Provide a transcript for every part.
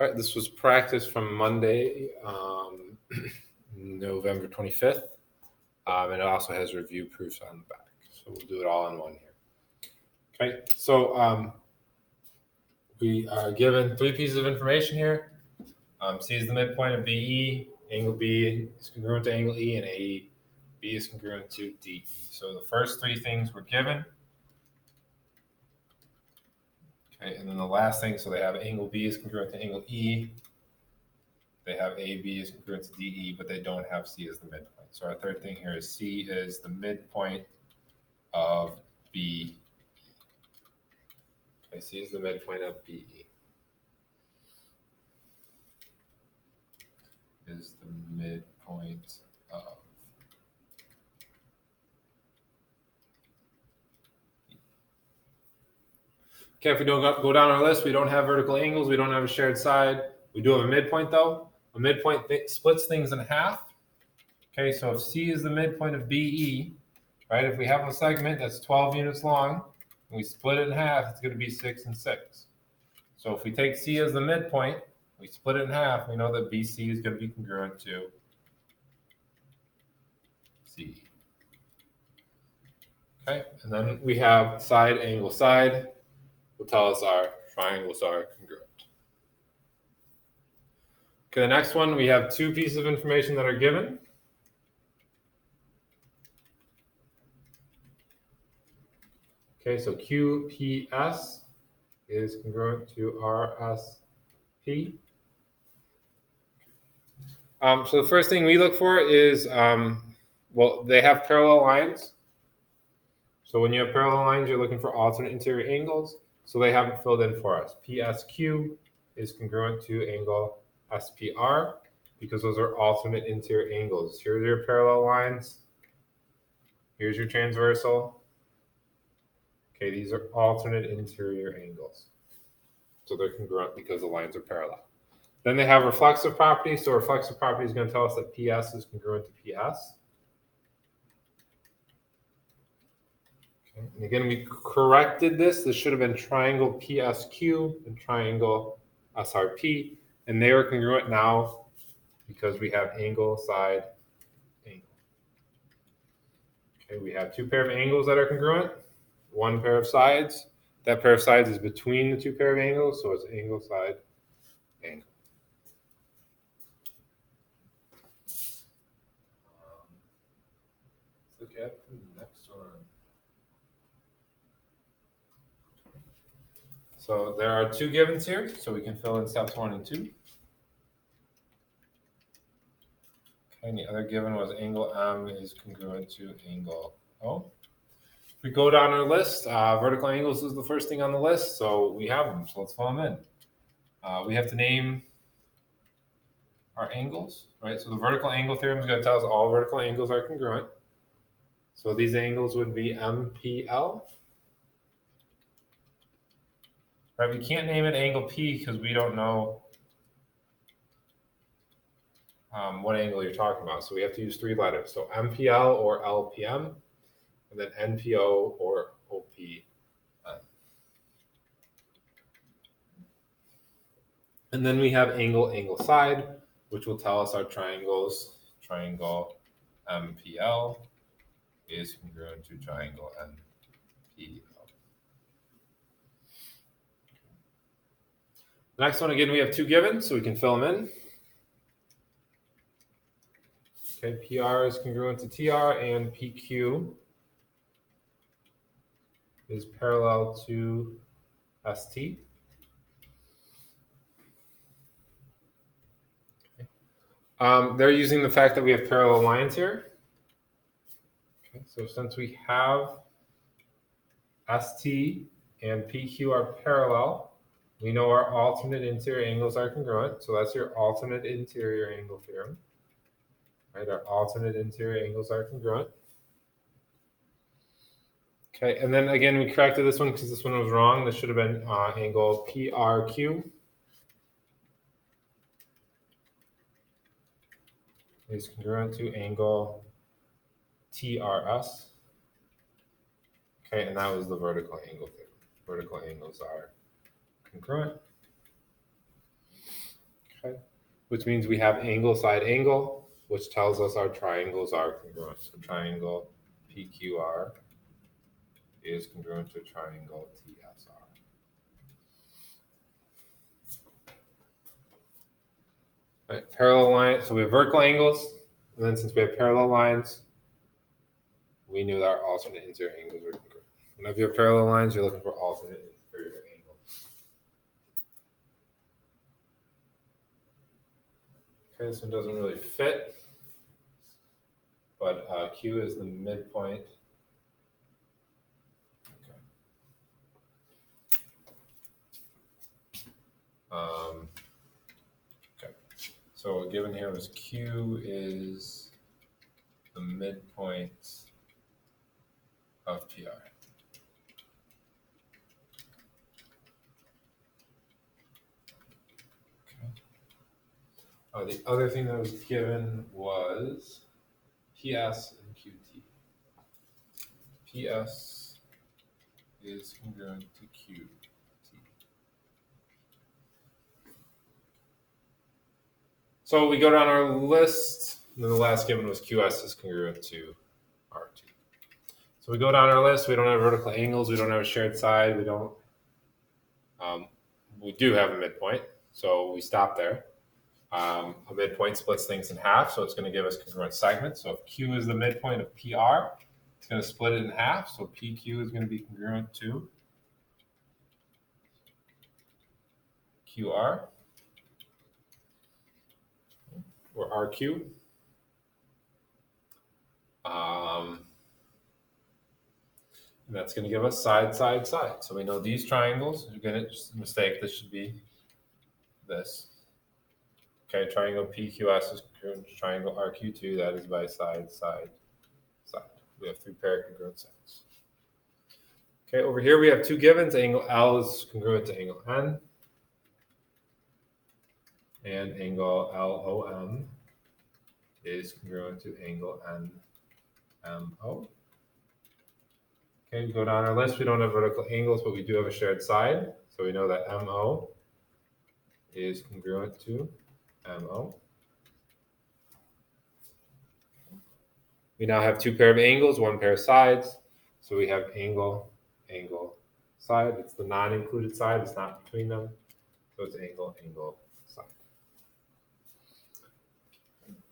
All right, this was practice from Monday, November 25th, and it also has review proofs on the back. So we'll do it all in one here. Okay, so we are given three pieces of information here. C is the midpoint of BE, angle B is congruent to angle E, and AE, B is congruent to DE. So the first three things were given. Okay, and then the last thing, so they have angle B is congruent to angle E. They have AB is congruent to DE, but they don't have C as the midpoint. So our third thing here is C is the midpoint of BE. Okay, C is the midpoint of BE. Is the midpoint of Okay, if we don't go down our list, we don't have vertical angles, we don't have a shared side. We do have a midpoint though. A midpoint splits things in half. Okay, so if C is the midpoint of BE, right, if we have a segment that's 12 units long, and we split it in half, it's going to be 6 and 6. So if we take C as the midpoint, we split it in half, we know that BC is going to be congruent to CE. Okay, and then we have side, angle, side. Will tell us our triangles are congruent. Okay, the next one, we have two pieces of information that are given. Okay, so QPS is congruent to RSP. So the first thing we look for is, well, they have parallel lines. So when you have parallel lines, you're looking for alternate interior angles. So they haven't filled in for us. PSQ is congruent to angle SPR because those are alternate interior angles. Here's your parallel lines. Here's your transversal. Okay, these are alternate interior angles. So they're congruent because the lines are parallel. Then they have reflexive property. So reflexive property is going to tell us that PS is congruent to PS. And again, we corrected this. This should have been triangle PSQ and triangle SRP. And they are congruent now because we have angle, side, angle. Okay, we have two pair of angles that are congruent, one pair of sides. That pair of sides is between the two pair of angles, so it's angle, side, angle. Let's look at the next one. So there are two givens here, so we can fill in steps 1 and 2. Okay, and the other given was angle M is congruent to angle O. If we go down our list, vertical angles is the first thing on the list, so we have them, so let's fill them in. We have to name our angles, right? So the vertical angle theorem is going to tell us all vertical angles are congruent. So these angles would be MPL. Right, we can't name it angle P because we don't know what angle you're talking about. So we have to use 3 letters. So MPL or LPM, and then NPO or OPN. And then we have angle, angle, side, which will tell us our triangles. Triangle MPL is congruent to triangle NPL. The next one, again, we have two given, so we can fill them in. Okay, PR is congruent to TR, and PQ is parallel to ST. Okay. They're using the fact that we have parallel lines here. Okay, so since we have ST and PQ are parallel, we know our alternate interior angles are congruent. So that's your alternate interior angle theorem. Right, our alternate interior angles are congruent. Okay, and then again, we corrected this one because this one was wrong. This should have been angle PRQ is congruent to angle TRS. Okay, and that was the vertical angle theorem. Vertical angles are congruent. Okay. Which means we have angle side angle, which tells us our triangles are congruent. So triangle PQR is congruent to triangle TSR. Right, parallel line, so we have vertical angles, and then since we have parallel lines, we knew that our alternate interior angles were congruent. Whenever you have parallel lines, you're looking for alternate interior angles. Okay, this one doesn't really fit, but Q is the midpoint. Okay, so given here was Q is the midpoint of PR. Okay. The other thing that was given was PS and QT. PS is congruent to QT. So we go down our list, and then the last given was QS is congruent to R2. So we go down our list, we don't have vertical angles, we don't have a shared side, we don't, we do have a midpoint, so we stop there. A midpoint splits things in half, so it's going to give us congruent segments. So if Q is the midpoint of PR, it's going to split it in half, so PQ is going to be congruent to QR, or RQ. And that's going to give us side, side, side. So we know these triangles, you're going to just mistake, this should be this. Okay, triangle PQS is congruent to triangle RQ2, that is by side, side, side. We have 3 pair of congruent sides. Okay, over here we have 2 givens. Angle L is congruent to angle N. And angle LOM is congruent to angle NMO. Okay, we go down our list. We don't have vertical angles, but we do have a shared side. So we know that MO is congruent to MO. We now have 2 pair of angles, 1 pair of sides. So we have angle, angle, side. It's the non-included side. It's not between them. So it's angle, angle, side.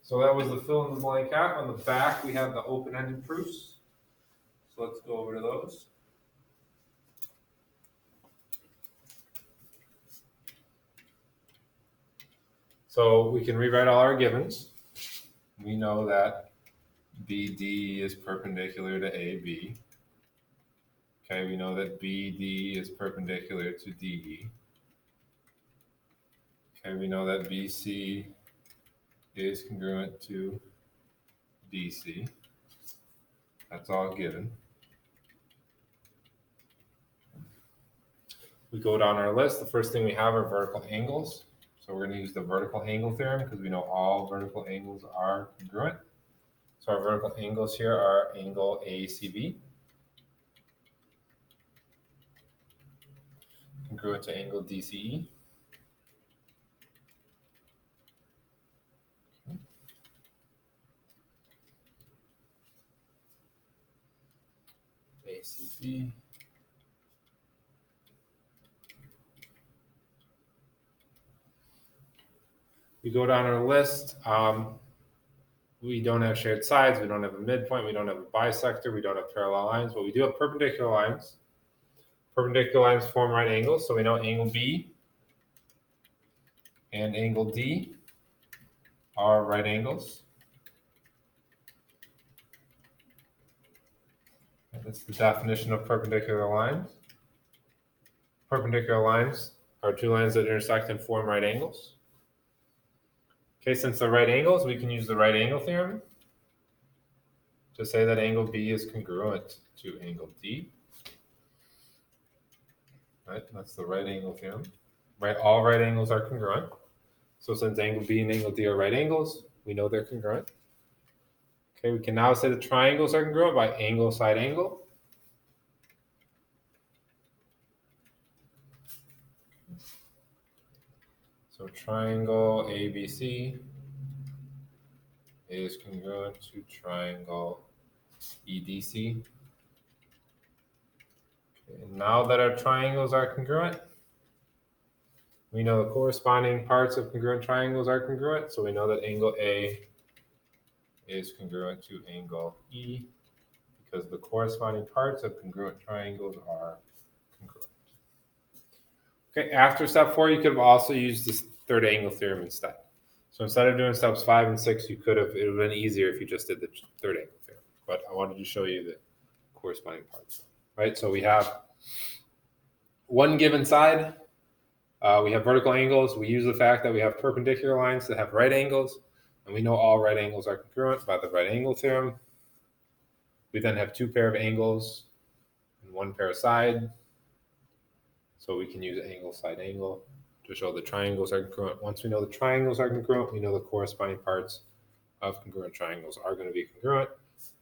So that was the fill in the blank out. On the back, we have the open-ended proofs. So let's go over to those. So we can rewrite all our givens. We know that BD is perpendicular to AB. Okay, we know that BD is perpendicular to DE. Okay, we know that BC is congruent to DC. That's all given. We go down our list. The first thing we have are vertical angles. So we're going to use the vertical angle theorem because we know all vertical angles are congruent. So our vertical angles here are angle ACB, congruent to angle DCE. ACB. We go down our list. We don't have shared sides. We don't have a midpoint. We don't have a bisector. We don't have parallel lines, but we do have perpendicular lines. Perpendicular lines form right angles. So we know angle B and angle D are right angles. And that's the definition of perpendicular lines. Perpendicular lines are 2 lines that intersect and form right angles. Okay, since they're right angles, we can use the right angle theorem to say that angle B is congruent to angle D. Right, that's the right angle theorem. Right, all right angles are congruent. So since angle B and angle D are right angles, we know they're congruent. Okay, we can now say the triangles are congruent by angle side angle. So triangle ABC is congruent to triangle EDC. Okay, and now that our triangles are congruent, we know the corresponding parts of congruent triangles are congruent, so we know that angle A is congruent to angle E because the corresponding parts of congruent triangles are congruent. Okay, after step 4, you could have also used this third angle theorem instead. So instead of doing steps 5 and 6, it would have been easier if you just did the third angle theorem. But I wanted to show you the corresponding parts. Right, so we have one given side. We have vertical angles. We use the fact that we have perpendicular lines that have right angles, and we know all right angles are congruent by the right angle theorem. We then have two pair of angles and one pair of side. So we can use angle, side, angle to show the triangles are congruent. Once we know the triangles are congruent, we know the corresponding parts of congruent triangles are going to be congruent.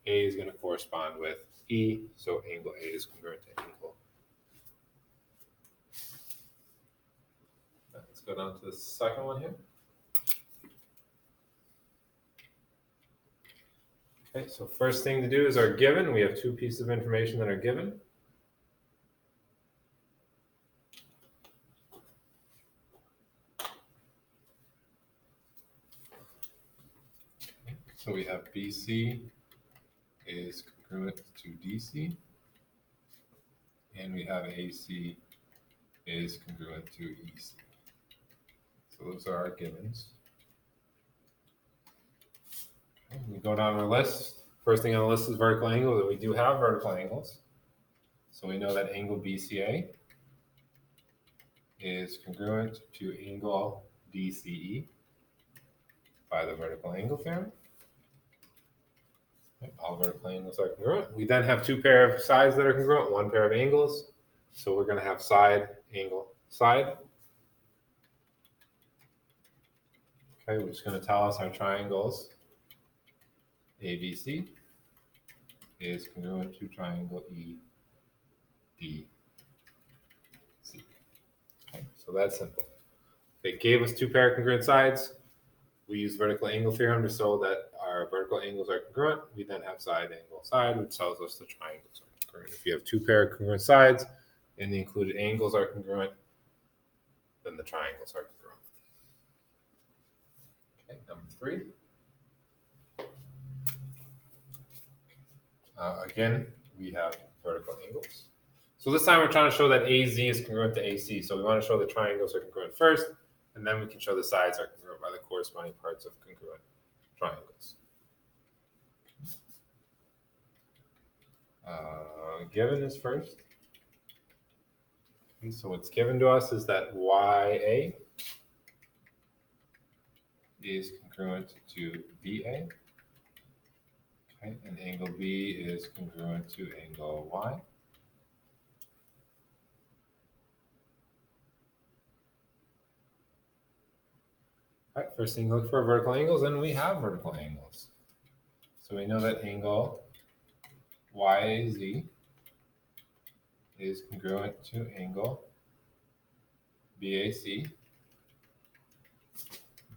A is going to correspond with E, so angle A is congruent to angle. Let's go down to the second one here. Okay, so first thing to do is our given. We have two pieces of information that are given. So we have BC is congruent to DC, and we have AC is congruent to EC. So those are our givens. Okay, we go down our list. First thing on the list is vertical angle, and we do have vertical angles. So we know that angle BCA is congruent to angle DCE by the vertical angle theorem. All vertical angles are congruent. We then have two pair of sides that are congruent, one pair of angles. So we're going to have side, angle, side. Okay, which is going to tell us our triangles ABC is congruent to triangle EDC. Okay, so that's simple. They gave us two pair of congruent sides. We use vertical angle theorem to show that our vertical angles are congruent. We then have side, angle, side, which tells us the triangles are congruent. If you have two pair of congruent sides and the included angles are congruent, then the triangles are congruent. Okay, number 3. Again, we have vertical angles. So this time we're trying to show that AZ is congruent to AC. So we want to show the triangles are congruent first, and then we can show the sides are congruent by the corresponding parts of congruent triangles. Given is first. Okay, so what's given to us is that YA is congruent to BA. Okay, and angle B is congruent to angle Y. All right, first thing, look for vertical angles, and we have vertical angles. So we know that angle YAZ is congruent to angle BAC,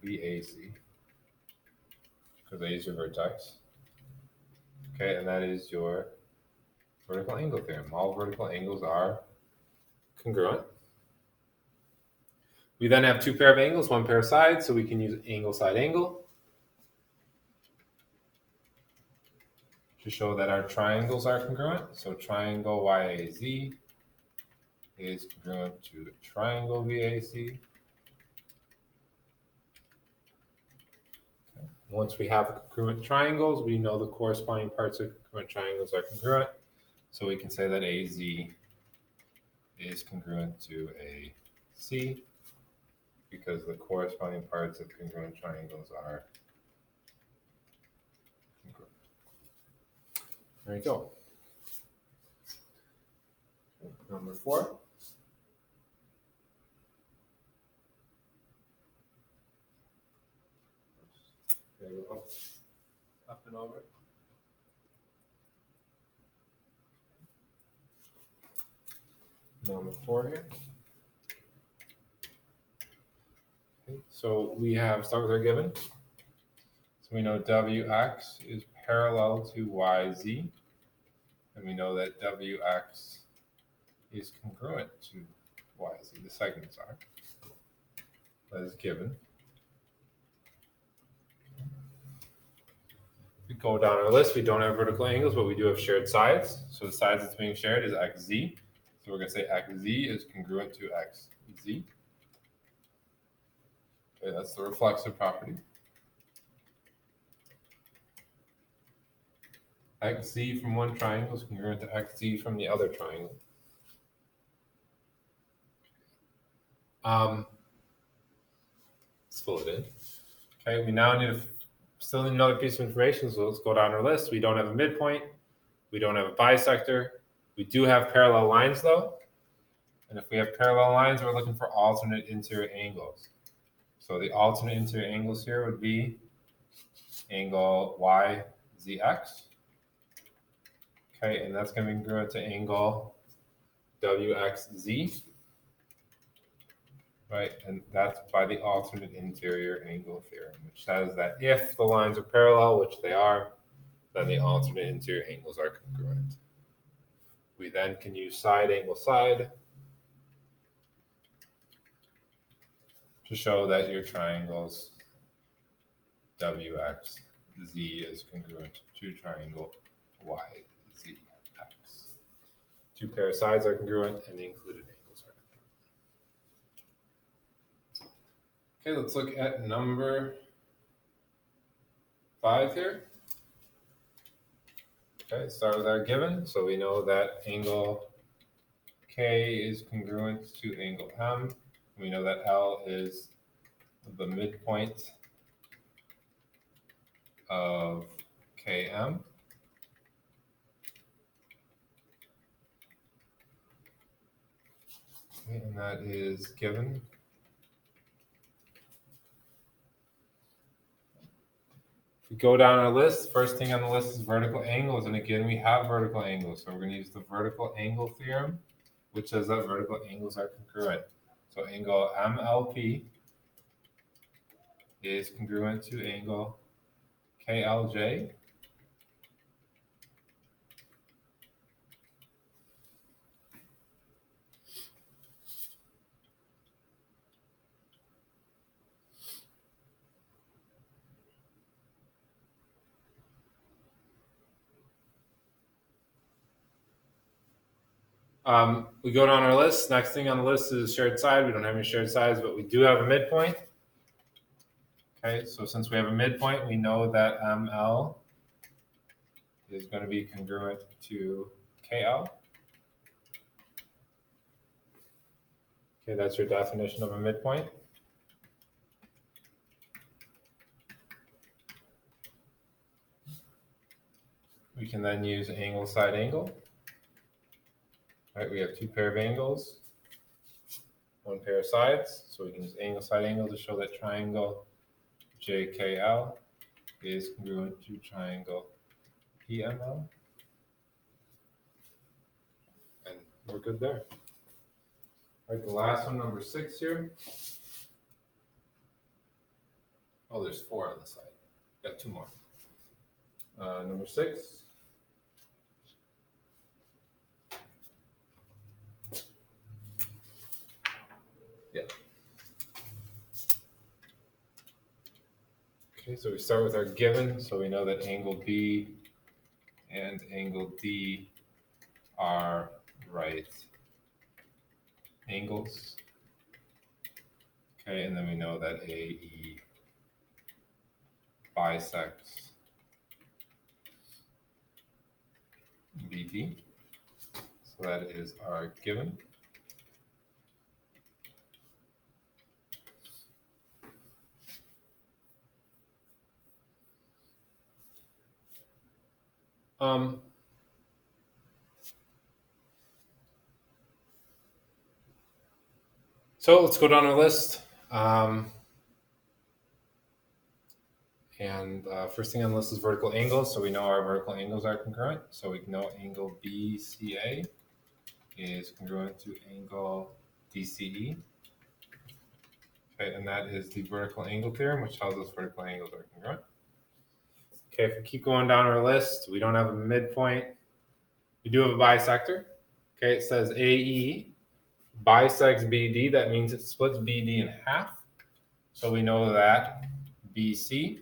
because A is your vertex. Okay, and that is your vertical angle theorem. All vertical angles are congruent. We then have two pair of angles, one pair of sides, so we can use angle, side, angle to show that our triangles are congruent. So triangle YAZ is congruent to triangle VAC. Okay. Once we have congruent triangles, we know the corresponding parts of congruent triangles are congruent. So we can say that AZ is congruent to AC because the corresponding parts of congruent triangles are congruent. There you go. Number 4. There you go. Up and over. Number 4 here. Okay, so we start with our given. So we know Wx is parallel to yz, and we know that Wx is congruent to yz. The segments are. That is given. We go down our list. We don't have vertical angles, but we do have shared sides. So the sides that's being shared is xz. So we're going to say xz is congruent to xz. Okay, that's the reflexive property. Xz from one triangle is congruent to xz from the other triangle. Let's fill it in. Okay, we now still need another piece of information, so let's go down our list. We don't have a midpoint. We don't have a bisector. We do have parallel lines, though. And if we have parallel lines, we're looking for alternate interior angles. So the alternate interior angles here would be angle YZX. Okay, and that's going to be congruent to angle WXZ. Right, and that's by the alternate interior angle theorem, which says that if the lines are parallel, which they are, then the alternate interior angles are congruent. We then can use side angle side to show that your triangles WXZ is congruent to triangle YZX. Two pair of sides are congruent and the included angles are congruent. Okay, let's look at number 5 here. Okay, start with our given. So we know that angle K is congruent to angle M. We know that L is the midpoint of KM. Okay, and that is given. If we go down our list, first thing on the list is vertical angles. And again, we have vertical angles. So we're going to use the vertical angle theorem, which says that vertical angles are congruent. So angle MLP is congruent to angle KLJ. We go down our list. Next thing on the list is shared side. We don't have any shared sides, but we do have a midpoint. Okay, so since we have a midpoint, we know that ML is going to be congruent to KL. Okay, that's your definition of a midpoint. We can then use angle side angle. Right, we have two pair of angles, one pair of sides, so we can use angle side angle to show that triangle JKL is congruent to triangle PML. And we're good there. All right, the last one, number 6 here. Oh, there's 4 on the side. Got 2 more. Number 6. Yeah. Okay, so we start with our given. So we know that angle B and angle D are right angles. Okay, and then we know that AE bisects BD. So that is our given. So let's go down our list. First thing on the list is vertical angles. So we know our vertical angles are congruent. So we know angle BCA is congruent to angle DCE. Okay, and that is the vertical angle theorem, which tells us vertical angles are congruent. Okay, if we keep going down our list, we don't have a midpoint. We do have a bisector. Okay, it says AE bisects BD. That means it splits BD in half. So we know that BC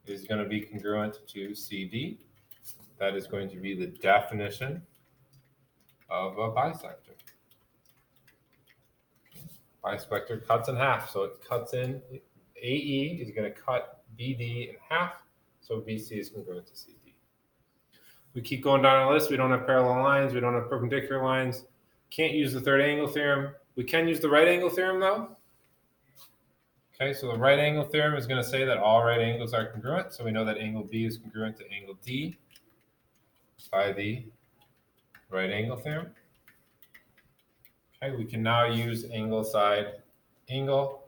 is going to be congruent to CD. That is going to be the definition of a bisector. Bisector cuts in half, so it cuts in. AE is going to cut BD in half, so BC is congruent to CD. We keep going down our list. We don't have parallel lines. We don't have perpendicular lines. Can't use the third angle theorem. We can use the right angle theorem, though. Okay, so the right angle theorem is going to say that all right angles are congruent. So we know that angle B is congruent to angle D by the right angle theorem. Okay, we can now use angle side angle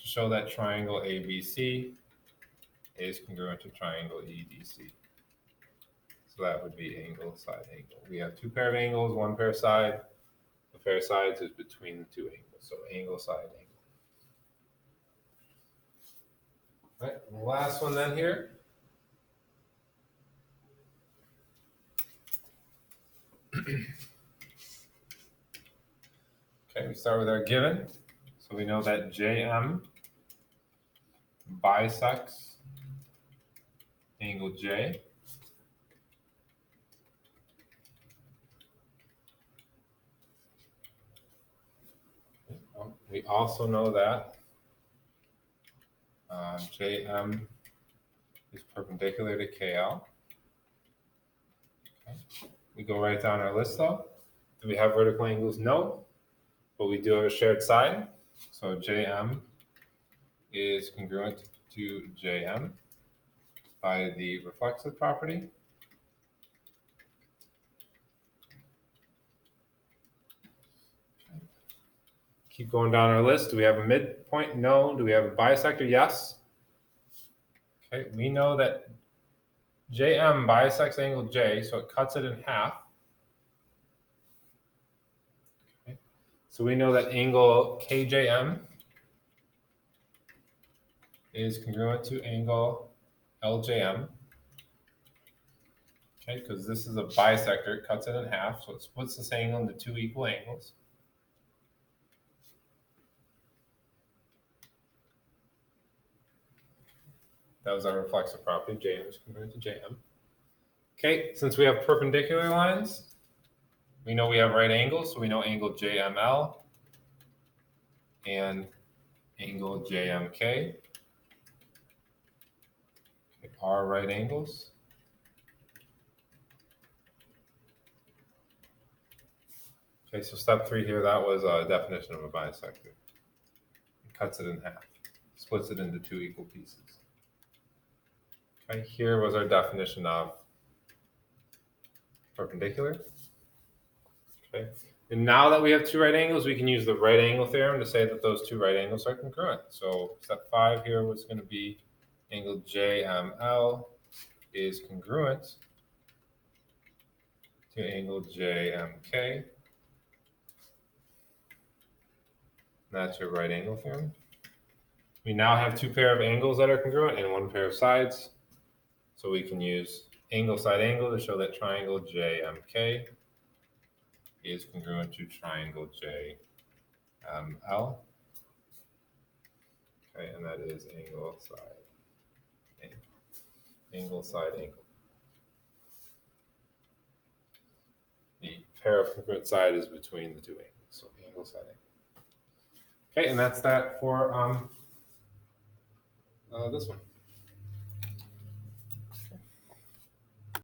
to show that triangle ABC is congruent to triangle EDC. So that would be angle side angle. We have two pair of angles, one pair of side. The pair of sides is between the two angles. So angle side angle. All right, and the last one then here. Okay, we start with our given. So we know that JM bisects angle J. We also know that JM is perpendicular to KL. Okay. We go right down our list though. Do we have vertical angles? No, but we do have a shared side. So JM is congruent to JM by the reflexive property. Keep going down our list. Do we have a midpoint? No. Do we have a bisector? Yes. Okay, we know that JM bisects angle J, so it cuts it in half. Okay. So we know that angle KJM is congruent to angle LJM. Okay, because this is a bisector, it cuts it in half, so it splits this angle into two equal angles. That was our reflexive property. JM is congruent to JM. Okay, since we have perpendicular lines, we know we have right angles, so we know angle JML and angle JMK are right angles. Okay, so step 3 here, that was a definition of a bisector. It cuts it in half, splits it into two equal pieces. Okay, here was our definition of perpendicular. Okay, and now that we have two right angles, we can use the right angle theorem to say that those two right angles are congruent. So step 5 here was going to be angle JML is congruent to angle JMK. That's your right angle theorem. We now have two pair of angles that are congruent and one pair of sides. So we can use angle side angle to show that triangle JMK is congruent to triangle JML. Okay, and that is angle side angle. Angle side angle. The pair of congruent side is between the two angles. So angle side angle. Okay, and that's that for this one.